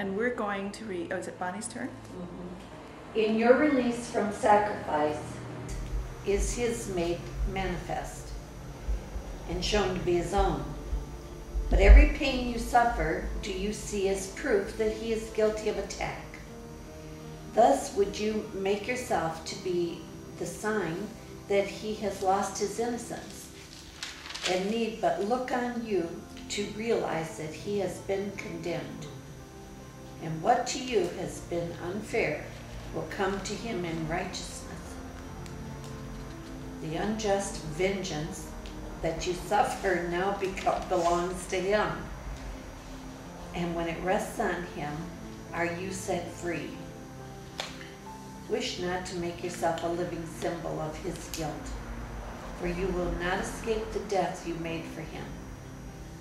And we're going to read, oh, is it Bonnie's turn? In your release from sacrifice is his made manifest and shown to be his own. But every pain you suffer, do you see as proof that he is guilty of attack? Thus would you make yourself to be the sign that he has lost his innocence, and need but look on you to realize that he has been condemned. And what to you has been unfair will come to him in righteousness. The unjust vengeance that you suffer now belongs to him. And when it rests on him, are you set free? Wish not to make yourself a living symbol of his guilt, for you will not escape the death you made for him,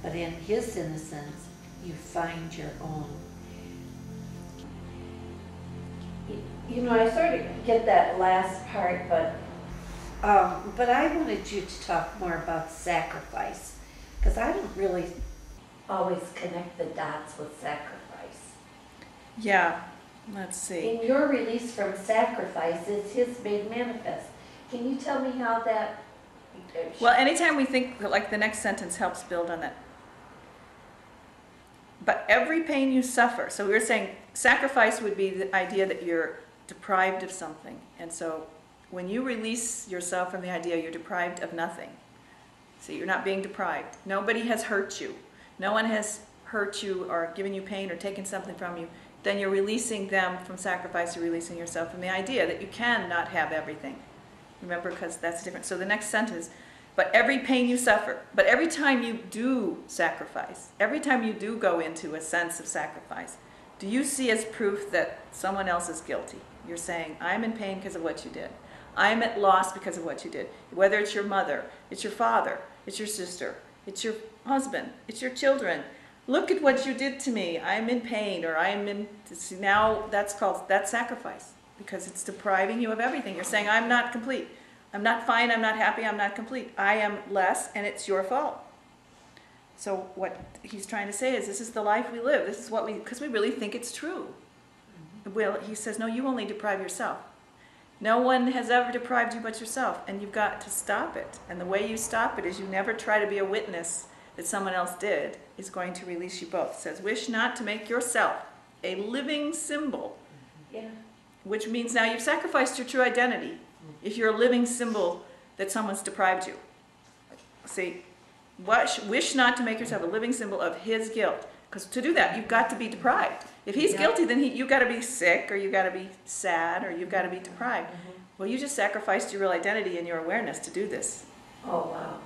but in his innocence you find your own. You know, I sort of get that last part, but I wanted you to talk more about sacrifice, because I don't really always connect the dots with sacrifice. Yeah, let's see. In your release from sacrifice is his made manifest. Can you tell me how that... Well, anytime we think, like the next sentence helps build on that. But every pain you suffer, so we were saying sacrifice would be the idea that you're deprived of something. And so when you release yourself from the idea you're deprived of nothing, so you're not being deprived. Nobody has hurt you. No one has hurt you or given you pain or taken something from you. Then you're releasing them from sacrifice. You're releasing yourself from the idea that you cannot have everything. Remember, because that's different. So the next sentence, but every pain you suffer, but every time you do sacrifice, every time you do go into a sense of sacrifice, do you see as proof that someone else is guilty? You're saying, I'm in pain because of what you did. I'm at loss because of what you did. Whether it's your mother, it's your father, it's your sister, it's your husband, it's your children. Look at what you did to me. I'm in pain, or I'm in... Now that's sacrifice, because it's depriving you of everything. You're saying, I'm not complete. I'm not fine, I'm not happy, I'm not complete. I am less, and it's your fault. So what he's trying to say is, this is the life we live. This is what because we really think it's true. Well, he says, no, you only deprive yourself. No one has ever deprived you but yourself, and you've got to stop it. And the way you stop it is you never try to be a witness that someone else did is going to release you both. It says, wish not to make yourself a living symbol. Yeah. Which means now you've sacrificed your true identity if you're a living symbol that someone's deprived you. See, wish not to make yourself a living symbol of his guilt. Because to do that, you've got to be deprived. If he's guilty, then you've got to be sick, or you've got to be sad, or you've got to be deprived. Well, you just sacrificed your real identity and your awareness to do this. Oh, wow.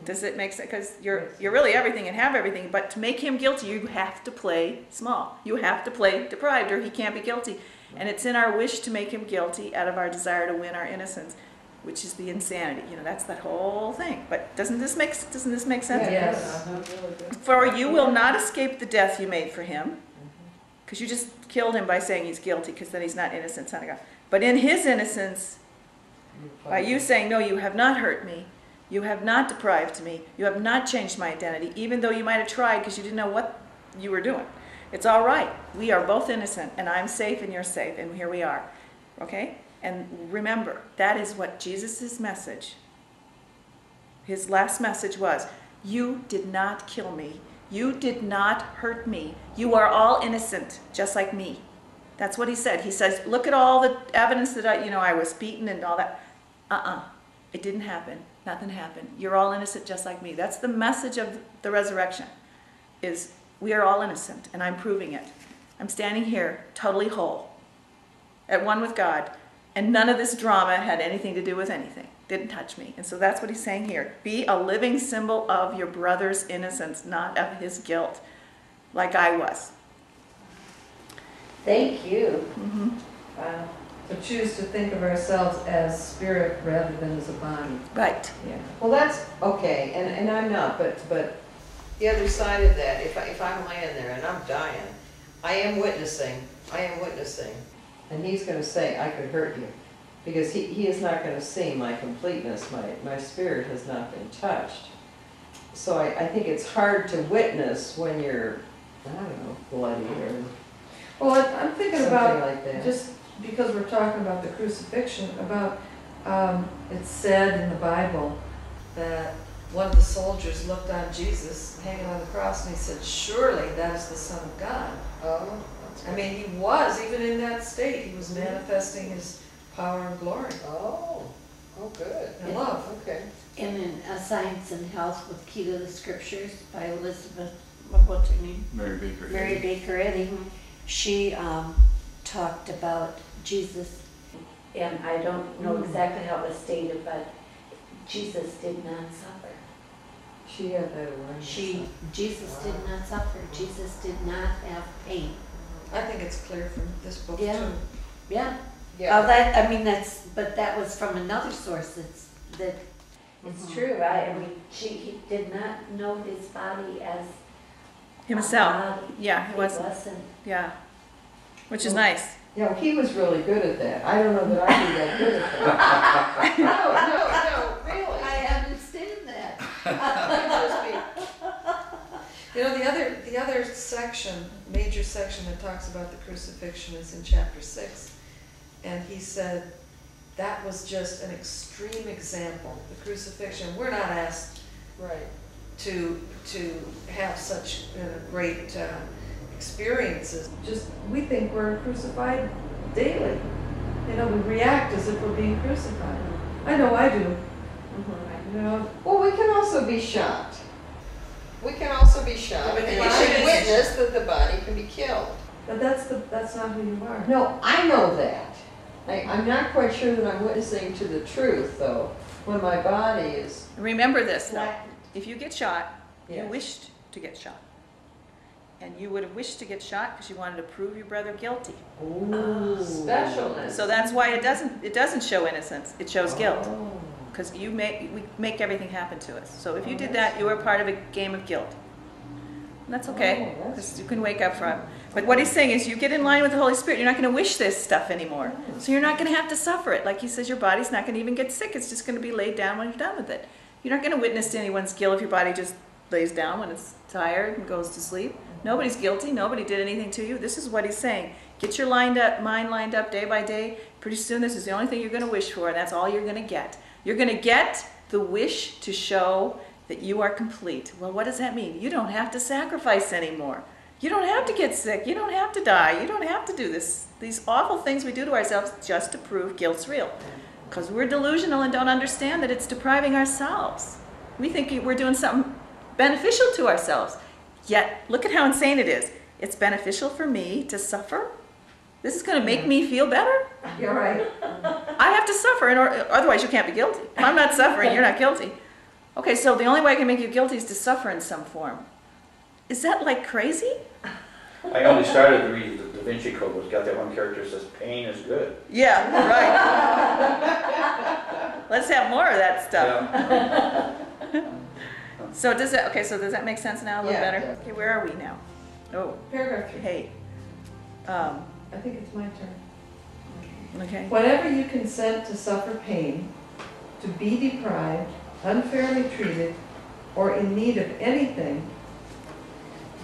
Does it make sense? Because you're really everything and have everything, but to make him guilty, you have to play small. You have to play deprived, or he can't be guilty. And it's in our wish to make him guilty out of our desire to win our innocence, which is the insanity. You know, that's that whole thing. But doesn't this make sense? Yes. For you will not escape the death you made for him, because you just killed him by saying he's guilty, because then he's not innocent, son of God. But in his innocence, by you saying, no, you have not hurt me, you have not deprived me, you have not changed my identity, even though you might have tried because you didn't know what you were doing. It's all right. We are both innocent, and I'm safe and you're safe, and here we are. Okay? And remember, that is what Jesus' message, his last message was, you did not kill me. You did not hurt me. You are all innocent, just like me. That's what he said. He says, look at all the evidence that I was beaten and all that. It didn't happen. Nothing happened. You're all innocent, just like me. That's the message of the resurrection, is we are all innocent, and I'm proving it. I'm standing here totally whole, at one with God, and none of this drama had anything to do with anything. Didn't touch me. And so that's what he's saying here. Be a living symbol of your brother's innocence, not of his guilt, like I was. Thank you. Wow. So choose to think of ourselves as spirit rather than as a body. Right. Yeah. Well, that's okay, and I'm not, but the other side of that, if I'm laying there and I'm dying, I am witnessing, and he's going to say, I could hurt you. Because he is not going to see my completeness, my spirit has not been touched. So I think it's hard to witness when you're, I don't know, bloody or... Well, I'm thinking Something about, like that. just because we're talking about the crucifixion, about, it's said in the Bible that one of the soldiers looked on Jesus hanging on the cross and he said, surely that is the Son of God. Oh, that's I good. mean, he was, even in that state, he was manifesting his power and glory Oh, good. and love. Okay. And in Science and Health with Key to the Scriptures by Elizabeth, what's her name? Mary Baker. Mary Baker Eddy. She talked about Jesus, and I don't know exactly how it was stated, but Jesus did not suffer. She had that awareness. Jesus did not suffer. Jesus did not have pain. I think it's clear from this book Yeah. too. Yeah. Yeah. But that was from another source. It's true. He did not know his body as Himself. a body. Yeah, he He wasn't. wasn't. Yeah. Which is nice. Yeah, he was really good at that. I don't know that I'd be that good at that. No, really. I understand that. You know, the other section, major section that talks about the crucifixion is in chapter 6. And he said that was just an extreme example, the crucifixion. We're not asked Right. to have such great experiences. Just, we think we're crucified daily. You know, we react as if we're being crucified. I know I do. You know, Well, we can also be shot. We can also be shot, But the and we body should is- witness that the body can be killed. but that's not who you are. No, I know that. I'm not quite sure that I'm witnessing to the truth, though, when my body is... Remember this, though. If you get shot, you Yes. wished to get shot. And you would have wished to get shot because you wanted to prove your brother guilty. Ooh, specialness. So that's why it doesn't show innocence, it shows guilt. Oh. Because we make everything happen to us. So if you did that, you were part of a game of guilt. And that's okay, Oh, that's- because you can wake up from it. But what he's saying is you get in line with the Holy Spirit, you're not going to wish this stuff anymore. So you're not going to have to suffer it. Like he says, your body's not going to even get sick. It's just going to be laid down when you're done with it. You're not going to witness to anyone's guilt if your body just lays down when it's tired and goes to sleep. Nobody's guilty. Nobody did anything to you. This is what he's saying. Get your mind lined up day by day. Pretty soon this is the only thing you're going to wish for, and that's all you're going to get. You're going to get the wish to show that you are complete. Well, what does that mean? You don't have to sacrifice anymore. You don't have to get sick. You don't have to die. You don't have to do these awful things we do to ourselves just to prove guilt's real. Because we're delusional and don't understand that it's depriving ourselves. We think we're doing something beneficial to ourselves. Yet, look at how insane it is. It's beneficial for me to suffer? This is going to make me feel better? You're right. I have to suffer, otherwise you can't be guilty. If I'm not suffering, you're not guilty. Okay, so the only way I can make you guilty is to suffer in some form. Is that like crazy? I only started to read the Da Vinci Code, it's got that one character that says pain is good. Yeah, right. Let's have more of that stuff. Yeah. So does that make sense now a little Yeah, better? yeah. Okay, where are we now? Oh, Paragraph 3. hey. I think it's my turn. Okay. Whenever you consent to suffer pain, to be deprived, unfairly treated, or in need of anything,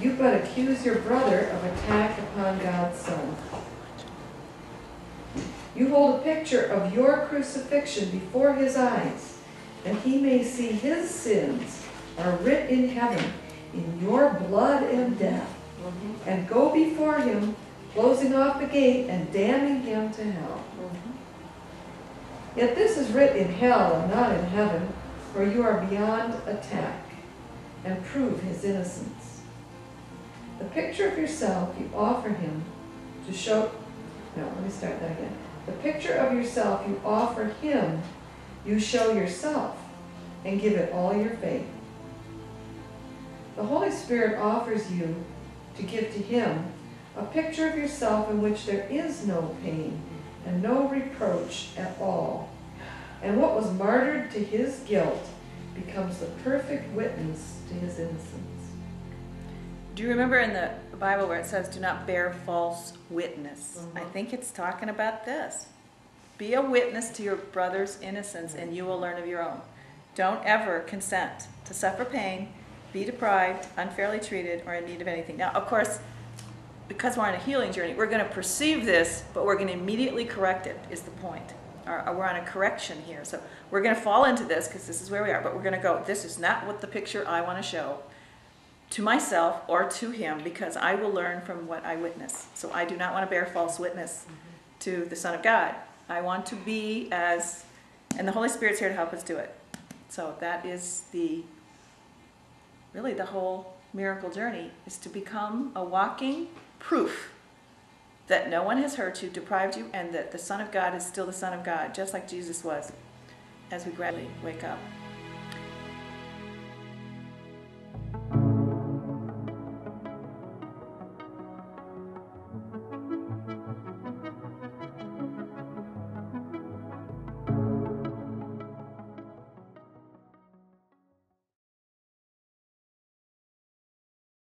you but accuse your brother of attack upon God's Son. You hold a picture of your crucifixion before his eyes, and he may see his sins are writ in heaven in your blood and death, and go before him, closing off the gate and damning him to hell. Yet this is writ in hell and not in heaven, where you are beyond attack, and prove his innocence. The picture of yourself you offer him to show... No, let me start that again. The picture of yourself you offer him, you show yourself, and give it all your faith. The Holy Spirit offers you to give to him a picture of yourself in which there is no pain and no reproach at all. And what was martyred to his guilt becomes the perfect witness to his innocence. Do you remember in the Bible where it says, do not bear false witness? I think it's talking about this. Be a witness to your brother's innocence and you will learn of your own. Don't ever consent to suffer pain, be deprived, unfairly treated, or in need of anything. Now, of course, because we're on a healing journey, we're going to perceive this, but we're going to immediately correct it, is the point. We're on a correction here. So we're going to fall into this because this is where we are, but we're going to go, this is not what the picture I want to show to myself or to him, because I will learn from what I witness. So I do not want to bear false witness to the Son of God. I want to be as, and the Holy Spirit's here to help us do it. So that is really the whole miracle journey, is to become a walking proof that no one has hurt you, deprived you, and that the Son of God is still the Son of God, just like Jesus was, as we gradually wake up.